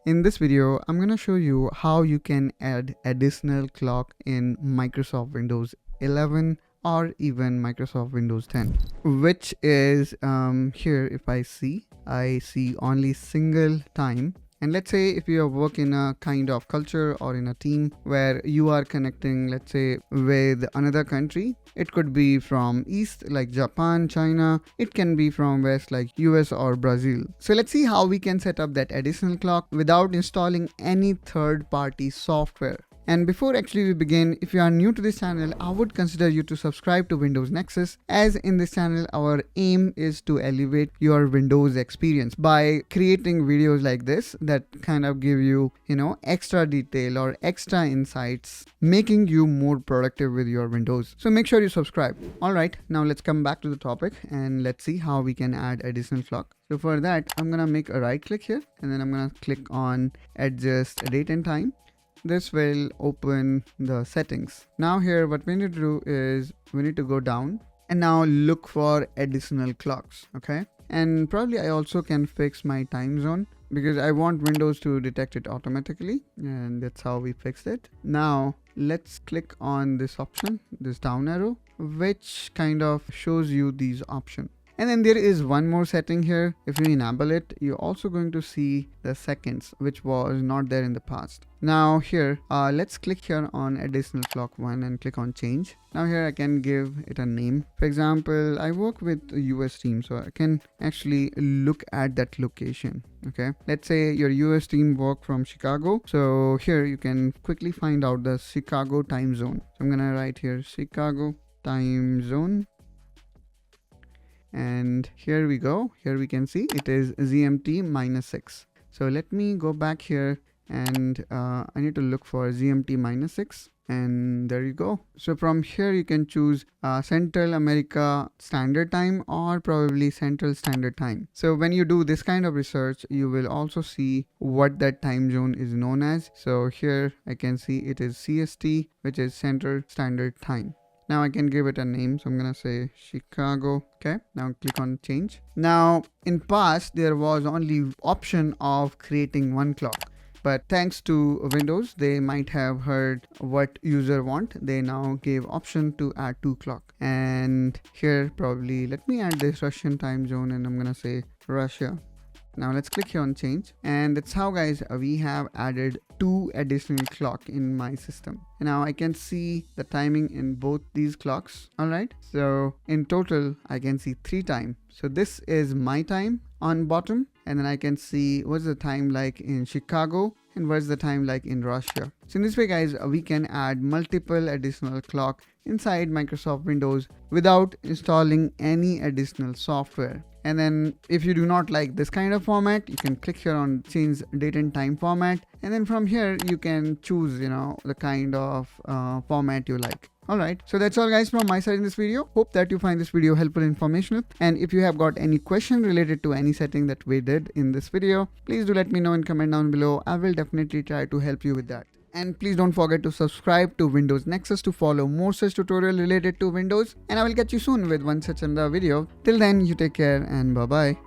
In this video, I'm going to show you how you can add additional clock in Microsoft Windows 11 or even Microsoft Windows 10, which is here. If I see only single time. And let's say if you work in a kind of culture or in a team where you are connecting, let's say, with another country, it could be from East like Japan, China, it can be from West like US or Brazil. So let's see how we can set up that additional clock without installing any third-party software. And before actually we begin, if you are new to this channel, I would consider you to subscribe to Windows Nexus, as in this channel our aim is to elevate your Windows experience by creating videos like this that kind of give you, extra detail or extra insights, making you more productive with your Windows. So make sure you subscribe. Alright, now let's come back to the topic and let's see how we can add additional clock. So for that, I'm gonna make a right click here and then I'm gonna click on adjust date and time. This will open the settings. Now here what we need to do is we need to go down and now look for additional clocks. Okay, and probably I also can fix my time zone because I want Windows to detect it automatically, and that's how we fixed it. Now let's click on this option, this down arrow, which kind of shows you these options. And then there is one more setting here. If you enable it, you're also going to see the seconds, which was not there in the past. Now here, let's click here on additional clock 1 and click on change. Now here I can give it a name. For example, I work with a US team, so I can actually look at that location. Okay, let's say your US team work from Chicago. So here you can quickly find out the Chicago time zone. So I'm gonna write here Chicago time zone. And here we go. Here we can see it is GMT -6. So let me go back here and I need to look for GMT -6, and there you go. So from here you can choose Central America Standard Time or probably Central Standard Time. So when you do this kind of research, you will also see what that time zone is known as. So here I can see it is CST, which is Central Standard Time. Now I can give it a name, so I'm gonna say Chicago. Okay, now click on change. Now in past there was only option of creating one clock, but thanks to Windows, they might have heard what user want. They now gave option to add 2 clock. And here probably let me add this Russian time zone and I'm gonna say Russia. Now let's click here on change, and that's how, guys, we have added 2 additional clock in my system. And now I can see the timing in both these clocks. All right, so in total I can see 3 time. So this is my time on bottom, and then I can see what's the time like in Chicago and what's the time like in Russia. So in this way, guys, we can add multiple additional clock inside Microsoft Windows without installing any additional software. And then if you do not like this kind of format, you can click here on change date and time format. And then from here, you can choose, the kind of format you like. Alright, so that's all, guys, from my side in this video. Hope that you find this video helpful and informational. And if you have got any question related to any setting that we did in this video, please do let me know in comment down below. I will definitely try to help you with that. And please don't forget to subscribe to Windows Nexus to follow more such tutorial related to Windows. And I will catch you soon with one such another video. Till then, you take care and bye-bye.